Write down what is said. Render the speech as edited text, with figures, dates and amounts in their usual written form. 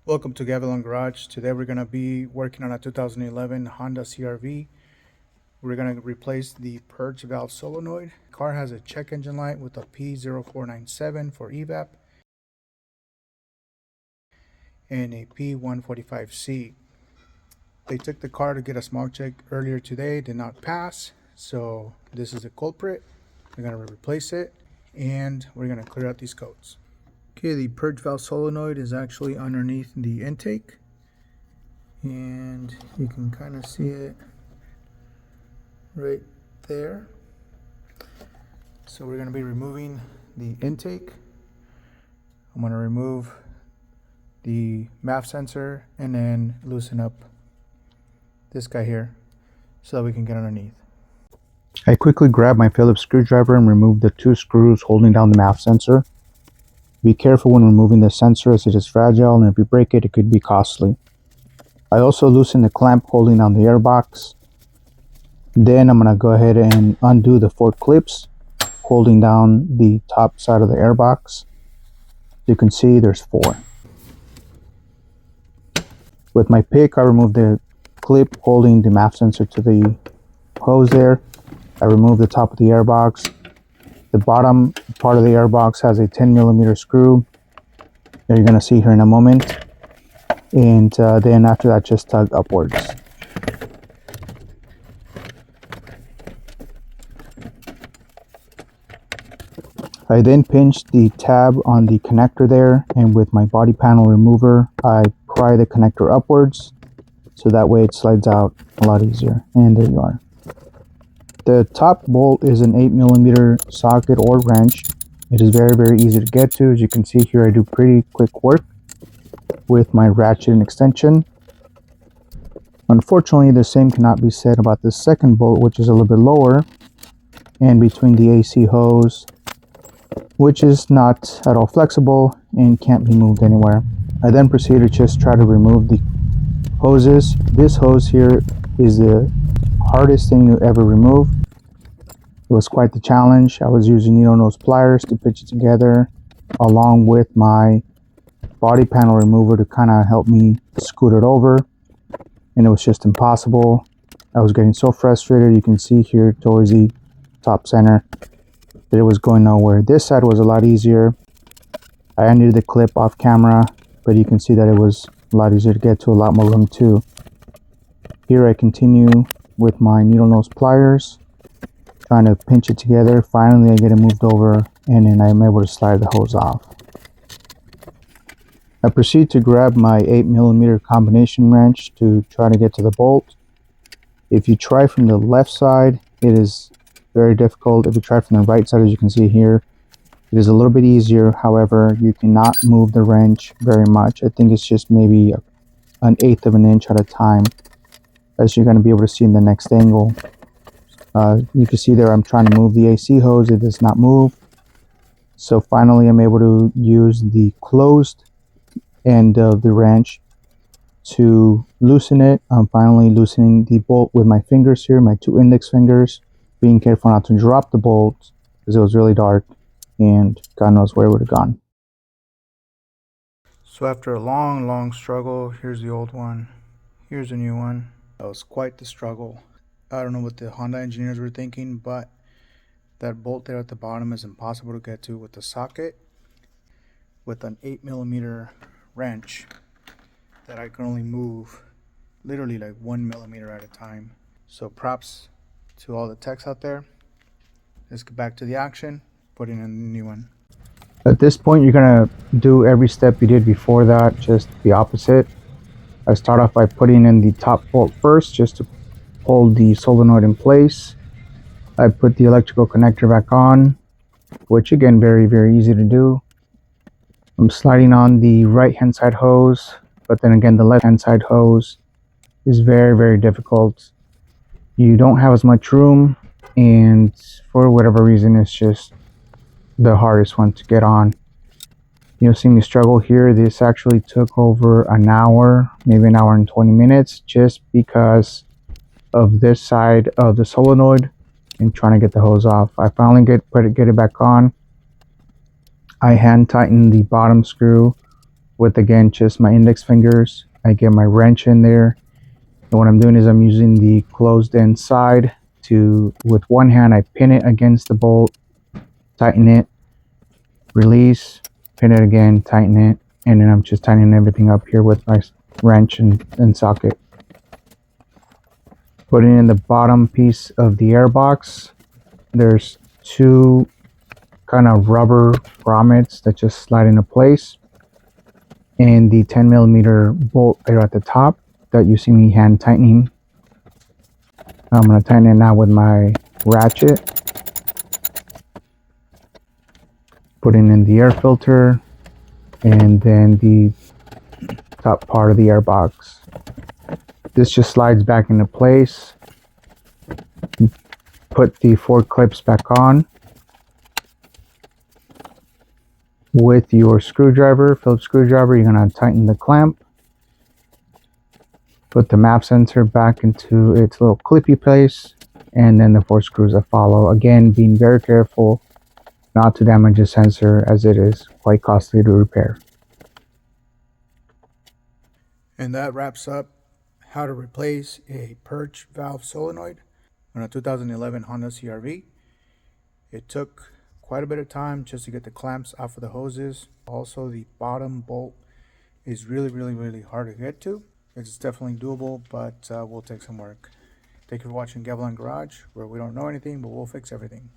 Welcome to Gavilon Garage. Today we're going to be working on a 2011 Honda CR-V. We're going to replace the purge valve solenoid. The car has a check engine light with a P0497 for evap and a P145C. They took the car to get a smog check earlier today, did not pass, so this is the culprit. We're going to replace it and we're going to clear out these coats. Okay, the purge valve solenoid is actually underneath the intake, and you can kind of see it right there. So we're going to be removing the intake. I'm going to remove the MAF sensor and then loosen up this guy here so that we can get underneath. I quickly grabbed my Phillips screwdriver and removed the two screws holding down the MAF sensor. Be careful when removing the sensor as it is fragile, and if you break it, it could be costly. I also loosened the clamp holding down the airbox. Then I'm going to go ahead and undo the 4 clips holding down the top side of the airbox. You can see there's 4. With my pick, I removed the clip holding the MAF sensor to the hose there. I removed the top of the airbox. The bottom part of the airbox has a 10mm screw that you're going to see here in a moment. And then after that, just tug upwards. I then pinched the tab on the connector there, and with my body panel remover, I pry the connector upwards so that way it slides out a lot easier. And there you are. The top bolt is an 8mm socket or wrench. It is very easy to get to. As you can see here, I do pretty quick work with my ratchet and extension. Unfortunately, the same cannot be said about the second bolt, which is a little bit lower and between the AC hose, which is not at all flexible and can't be moved anywhere. I then proceed to just try to remove the hoses. This hose here is the hardest thing to ever remove. It was quite the challenge. I was using needle nose pliers to pitch it together along with my body panel remover to kind of help me scoot it over, and it was just impossible. I was getting so frustrated. You can see here towards the top center that it was going nowhere. This side was a lot easier. I undid the clip off camera, but you can see that it was a lot easier to get to, a lot more room too. Here I continue with my needle nose pliers, trying to pinch it together. Finally I get it moved over, and then I'm able to slide the hose off. I proceed to grab my 8mm combination wrench to try to get to the bolt. If you try from the left side, it is very difficult. If you try from the right side, as you can see here, it is a little bit easier. However, you cannot move the wrench very much. I think it's just maybe 1/8 of an inch at a time, as you're going to be able to see in the next angle. You can see there I'm trying to move the AC hose. It does not move. So finally I'm able to use the closed end of the wrench to loosen it. I'm finally loosening the bolt with my fingers here, my 2 index fingers, being careful not to drop the bolt because it was really dark and God knows where it would have gone. So after a long struggle, here's the old one, here's a new one. That was quite the struggle. I don't know what the Honda engineers were thinking, but that bolt there at the bottom is impossible to get to with the socket. With an 8mm wrench that I can only move literally like 1mm at a time. So props to all the techs out there. Let's get back to the action, putting in a new one. At this point, you're gonna do every step you did before that, just the opposite. I start off by putting in the top bolt first, just to hold the solenoid in place. I put the electrical connector back on, which again, very easy to do. I'm sliding on the right hand side hose, but then again, the left hand side hose is very difficult. You don't have as much room, and for whatever reason, it's just the hardest one to get on. You'll see me struggle here. This actually took over an hour, maybe an hour and 20 minutes, just because of this side of the solenoid and trying to get the hose off. I finally get it back on. I hand tighten the bottom screw with, again, just my index fingers. I get my wrench in there, and what I'm doing is I'm using the closed end side to, with one hand, I pin it against the bolt, tighten it, release, pin it again, tighten it, and then I'm just tightening everything up here with my wrench and socket. Putting in the bottom piece of the air box, there's two kind of rubber grommets that just slide into place, and the 10mm bolt there at the top that you see me hand tightening. I'm going to tighten it now with my ratchet. Putting in the air filter and then the top part of the air box. This just slides back into place. Put the 4 clips back on. With your screwdriver, Phillips screwdriver, you're going to tighten the clamp. Put the map sensor back into its little clippy place, and then the 4 screws that follow. Again, being very careful not to damage the sensor, as it is quite costly to repair. And that wraps up how to replace a purge valve solenoid on a 2011 Honda CR-V. It took quite a bit of time just to get the clamps off of the hoses. Also, the bottom bolt is really hard to get to. It's definitely doable, but will take some work. Thank you for watching Gavilan Garage, where we don't know anything, but we'll fix everything.